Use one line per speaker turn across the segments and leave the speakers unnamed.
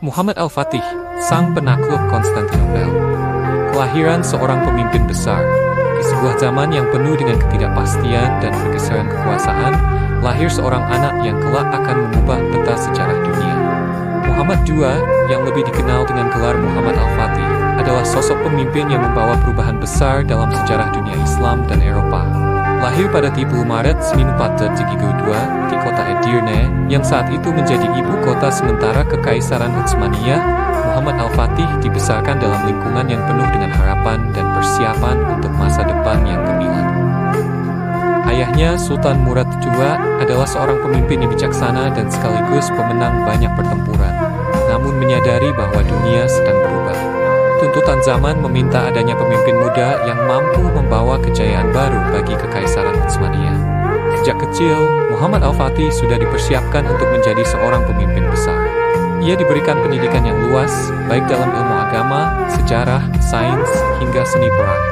Muhammad Al-Fatih, sang penakluk Konstantinopel. Kelahiran seorang pemimpin besar. Di sebuah zaman yang penuh dengan ketidakpastian dan pergeseran kekuasaan, lahir seorang anak yang kelak akan mengubah peta sejarah dunia. Muhammad II, yang lebih dikenal dengan gelar Muhammad Al-Fatih, adalah sosok pemimpin yang membawa perubahan besar dalam sejarah dunia Islam dan Eropa. Lahir pada 30 Maret 1432 di kota Edirne, yang saat itu menjadi ibu kota sementara Kekaisaran Utsmaniyah, Muhammad Al-Fatih dibesarkan dalam lingkungan yang penuh dengan harapan dan persiapan untuk masa depan yang gemilang. Ayahnya, Sultan Murad II, adalah seorang pemimpin yang bijaksana dan sekaligus pemenang banyak pertempuran, namun menyadari bahwa dunia sedang berubah. Tuntutan zaman meminta adanya pemimpin muda yang mampu membawa kejayaan baru bagi Kekaisaran Utsmaniyah. Sejak kecil, Muhammad Al-Fatih sudah dipersiapkan untuk menjadi seorang pemimpin besar. Ia diberikan pendidikan yang luas, baik dalam ilmu agama, sejarah, sains, hingga seni perang.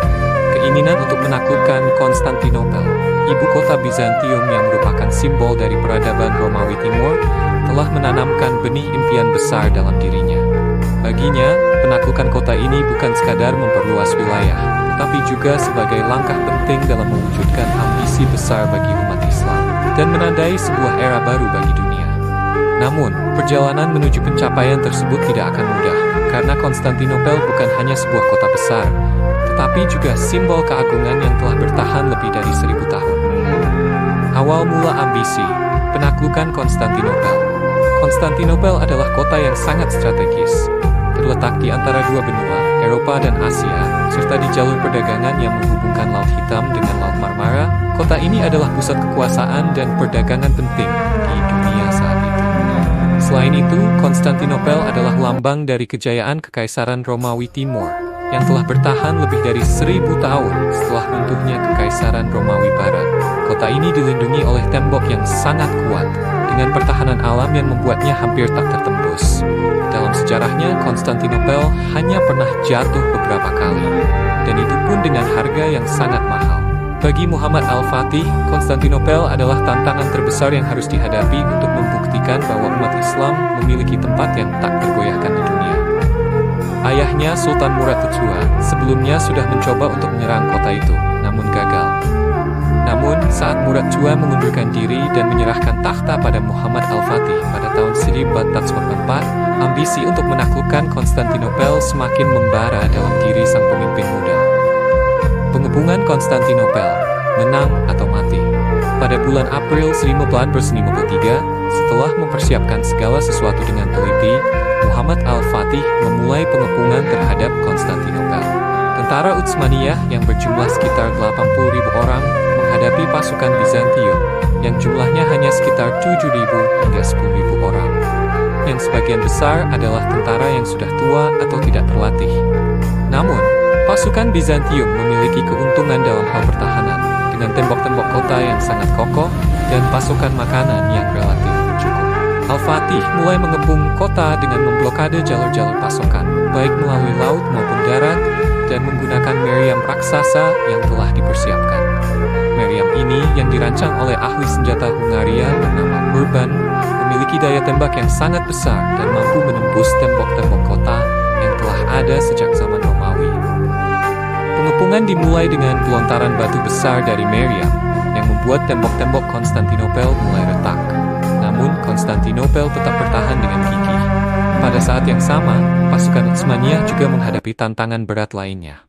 Keinginan untuk menaklukkan Konstantinopel, ibu kota Bizantium yang merupakan simbol dari peradaban Romawi Timur, telah menanamkan benih impian besar dalam dirinya. Baginya, penaklukan kota ini bukan sekadar memperluas wilayah, tetapi juga sebagai langkah penting dalam mewujudkan ambisi besar bagi umat Islam dan menandai sebuah era baru bagi dunia. Namun, perjalanan menuju pencapaian tersebut tidak akan mudah, karena Konstantinopel bukan hanya sebuah kota besar, tetapi juga simbol keagungan yang telah bertahan lebih dari 1000 tahun. Awal mula ambisi, penaklukan Konstantinopel. Konstantinopel adalah kota yang sangat strategis. Terletak di antara dua benua, Eropa dan Asia, serta di jalur perdagangan yang menghubungkan Laut Hitam dengan Laut Marmara. Kota ini adalah pusat kekuasaan dan perdagangan penting di dunia saat itu. Selain itu, Konstantinopel adalah lambang dari kejayaan Kekaisaran Romawi Timur, yang telah bertahan lebih dari 1000 tahun setelah runtuhnya Kekaisaran Romawi Barat. Kota ini dilindungi oleh tembok yang sangat kuat, dengan pertahanan alam yang membuatnya hampir tak tertembus. Dalam sejarahnya, Konstantinopel hanya pernah jatuh beberapa kali, dan itu pun dengan harga yang sangat mahal. Bagi Muhammad Al-Fatih, Konstantinopel adalah tantangan terbesar yang harus dihadapi untuk membuktikan bahwa umat Islam memiliki tempat yang tak tergoyahkan di dunia. Ayahnya, Sultan Murad II, sebelumnya sudah mencoba untuk menyerang kota itu, namun gagal. Namun, saat Murad II mengundurkan diri dan menyerahkan takhta pada Muhammad Al-Fatih pada tahun 1444, ambisi untuk menaklukkan Konstantinopel semakin membara dalam diri sang pemimpin muda. Pengepungan Konstantinopel, menang atau mati. Pada bulan April 1453, setelah mempersiapkan segala sesuatu dengan teliti, Muhammad Al-Fatih memulai pengepungan terhadap Konstantinopel. Tentara Utsmaniyah yang berjumlah sekitar 80.000 orang menghadapi pasukan Bizantium yang jumlahnya hanya sekitar 7.000 hingga 10.000 orang, yang sebagian besar adalah tentara yang sudah tua atau tidak terlatih. Namun, pasukan Bizantium memiliki keuntungan dalam hal pertahanan, dengan tembok-tembok kota yang sangat kokoh dan pasokan makanan yang relatif cukup. Al-Fatih mulai mengepung kota dengan memblokade jalur-jalur pasokan, baik melalui laut maupun darat, dan menggunakan meriam raksasa yang telah dipersiapkan. Meriam ini yang dirancang oleh ahli senjata Hungaria bernama Urban, memiliki daya tembak yang sangat besar dan mampu menembus tembok-tembok kota yang telah ada sejak zaman Romawi. Pengepungan dimulai dengan pelontaran batu besar dari meriam, yang membuat tembok-tembok Konstantinopel mulai retak. Namun, Konstantinopel tetap bertahan dengan gigih. Pada saat yang sama, pasukan Utsmaniyah juga menghadapi tantangan berat lainnya.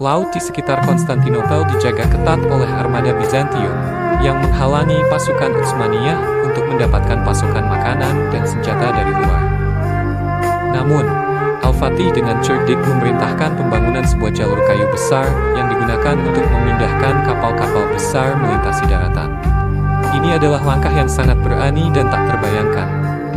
Laut di sekitar Konstantinopel dijaga ketat oleh armada Bizantium, yang menghalangi pasukan Utsmaniyah untuk mendapatkan pasokan makanan dan senjata dari luar. Namun, Al-Fatih dengan cerdik memerintahkan pembangunan sebuah jalur kayu besar yang digunakan untuk memindahkan kapal-kapal besar melintasi daratan. Ini adalah langkah yang sangat berani dan tak terbayangkan,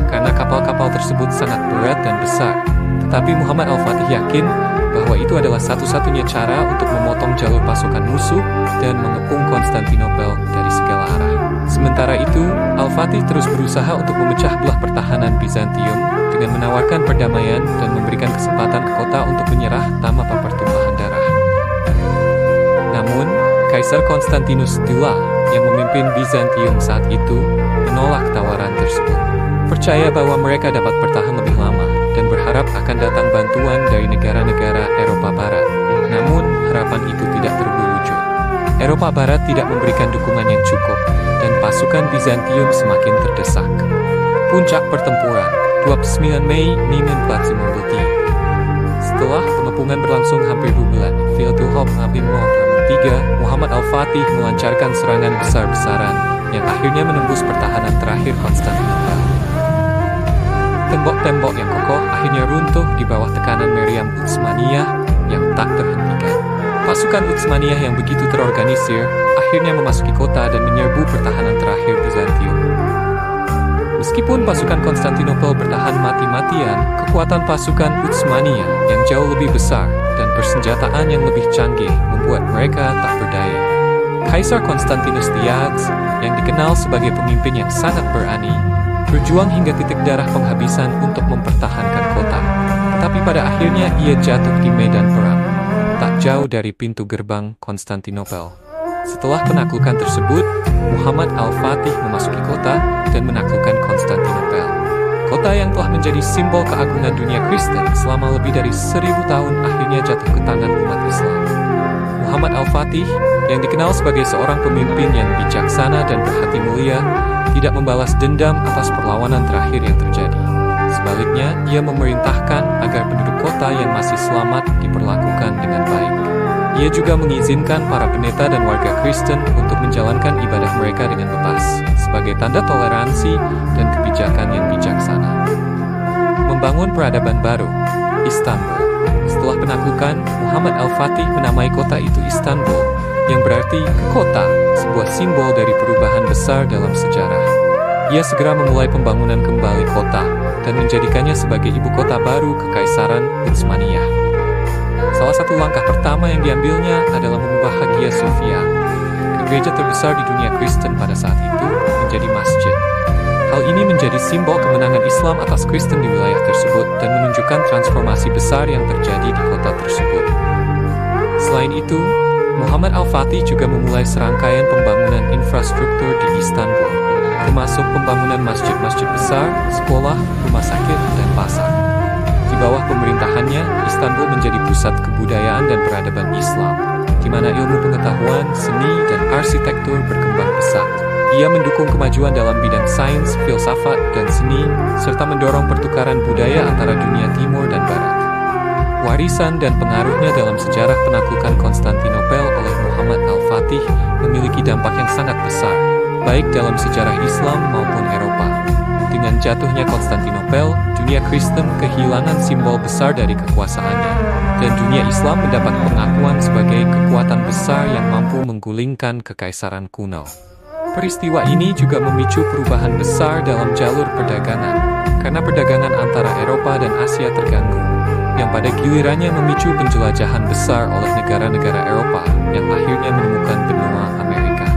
karena kapal-kapal tersebut sangat berat dan besar. Tetapi Muhammad Al-Fatih yakin bahwa itu adalah satu-satunya cara untuk memotong jalur pasukan musuh dan mengepung Konstantinopel dari segala arah. Sementara itu, Al-Fatih terus berusaha untuk memecah belah pertahanan Bizantium dengan menawarkan perdamaian dan memberikan kesempatan ke kota untuk menyerah tanpa pertumpahan darah. Namun, Kaisar Konstantinus II yang memimpin Bizantium saat itu menolak tawaran tersebut. Percaya bahwa mereka dapat bertahan lebih lama akan datang bantuan dari negara-negara Eropa Barat. Namun, harapan itu tidak terwujud. Eropa Barat tidak memberikan dukungan yang cukup, dan pasukan Bizantium semakin terdesak. Puncak pertempuran, 29 Mei 1453. Setelah pengepungan berlangsung hampir 2 bulan, Theodulf mengambil Muhammad Al-Fatih melancarkan serangan besar-besaran yang akhirnya menembus pertahanan terakhir Konstantinopel. Tembok-tembok yang kokoh akhirnya runtuh di bawah tekanan meriam Utsmaniyah yang tak terhentikan. Pasukan Utsmaniyah yang begitu terorganisir akhirnya memasuki kota dan menyerbu pertahanan terakhir Bizantium. Meskipun pasukan Konstantinopel bertahan mati-matian, kekuatan pasukan Utsmaniyah yang jauh lebih besar dan persenjataan yang lebih canggih membuat mereka tak berdaya. Kaisar Konstantinus Thiads, yang dikenal sebagai pemimpin yang sangat berani, berjuang hingga titik darah penghabisan untuk mempertahankan kota. Tetapi pada akhirnya ia jatuh di medan perang, tak jauh dari pintu gerbang Konstantinopel. Setelah penaklukan tersebut, Muhammad Al-Fatih memasuki kota dan menaklukkan Konstantinopel. Kota yang telah menjadi simbol keagungan dunia Kristen selama lebih dari 1000 tahun akhirnya jatuh ke tangan umat Islam. Muhammad Al-Fatih, yang dikenal sebagai seorang pemimpin yang bijaksana dan berhati mulia, tidak membalas dendam atas perlawanan terakhir yang terjadi. Sebaliknya, ia memerintahkan agar penduduk kota yang masih selamat diperlakukan dengan baik. Ia juga mengizinkan para pendeta dan warga Kristen untuk menjalankan ibadah mereka dengan bebas, sebagai tanda toleransi dan kebijakan yang bijaksana. Membangun peradaban baru, Istanbul. Setelah penaklukan, Muhammad Al-Fatih menamai kota itu Istanbul, yang berarti kota, sebuah simbol dari perubahan besar dalam sejarah. Ia segera memulai pembangunan kembali kota dan menjadikannya sebagai ibu kota baru Kekaisaran Utsmaniyah. Salah satu langkah pertama yang diambilnya adalah mengubah Hagia Sophia, gereja terbesar di dunia Kristen pada saat itu, menjadi masjid. Hal ini menjadi simbol kemenangan Islam atas Kristen di wilayah tersebut dan menunjukkan transformasi besar yang terjadi di kota tersebut. Selain itu, Muhammad Al-Fatih juga memulai serangkaian pembangunan infrastruktur di Istanbul, termasuk pembangunan masjid-masjid besar, sekolah, rumah sakit, dan pasar. Di bawah pemerintahannya, Istanbul menjadi pusat kebudayaan dan peradaban Islam, di mana ilmu pengetahuan, seni, dan arsitektur berkembang pesat. Ia mendukung kemajuan dalam bidang sains, filsafat, dan seni, serta mendorong pertukaran budaya antara dunia timur dan barat. Warisan dan pengaruhnya dalam sejarah penaklukan Konstantinopel oleh Muhammad Al-Fatih memiliki dampak yang sangat besar, baik dalam sejarah Islam maupun Eropa. Dengan jatuhnya Konstantinopel, dunia Kristen kehilangan simbol besar dari kekuasaannya, dan dunia Islam mendapat pengakuan sebagai kekuatan besar yang mampu menggulingkan kekaisaran kuno. Peristiwa ini juga memicu perubahan besar dalam jalur perdagangan, karena perdagangan antara Eropa dan Asia terganggu, yang pada gilirannya memicu penjelajahan besar oleh negara-negara Eropa yang akhirnya menemukan benua Amerika.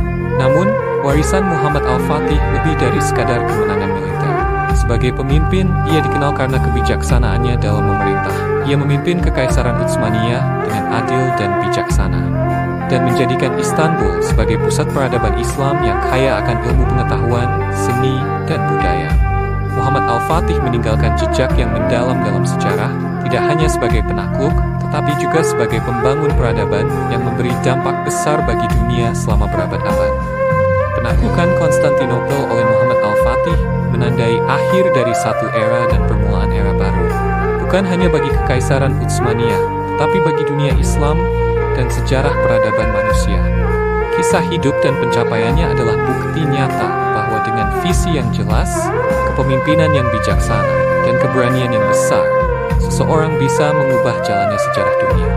Namun, warisan Muhammad Al-Fatih lebih dari sekadar kemenangan militer. Sebagai pemimpin, ia dikenal karena kebijaksanaannya dalam memerintah. Ia memimpin Kekaisaran Utsmaniyah dengan adil dan bijaksana, dan menjadikan Istanbul sebagai pusat peradaban Islam yang kaya akan ilmu pengetahuan, seni, dan budaya. Muhammad Al-Fatih meninggalkan jejak yang mendalam dalam sejarah, tidak hanya sebagai penakluk, tetapi juga sebagai pembangun peradaban yang memberi dampak besar bagi dunia selama berabad-abad. Penaklukan Konstantinopel oleh Muhammad Al-Fatih menandai akhir dari satu era dan permulaan era baru. Bukan hanya bagi Kekaisaran Utsmaniyah, tetapi bagi dunia Islam dan sejarah peradaban manusia. Kisah hidup dan pencapaiannya adalah bukti nyata bahwa dengan visi yang jelas, kepemimpinan yang bijaksana, dan keberanian yang besar, seseorang bisa mengubah jalannya sejarah dunia.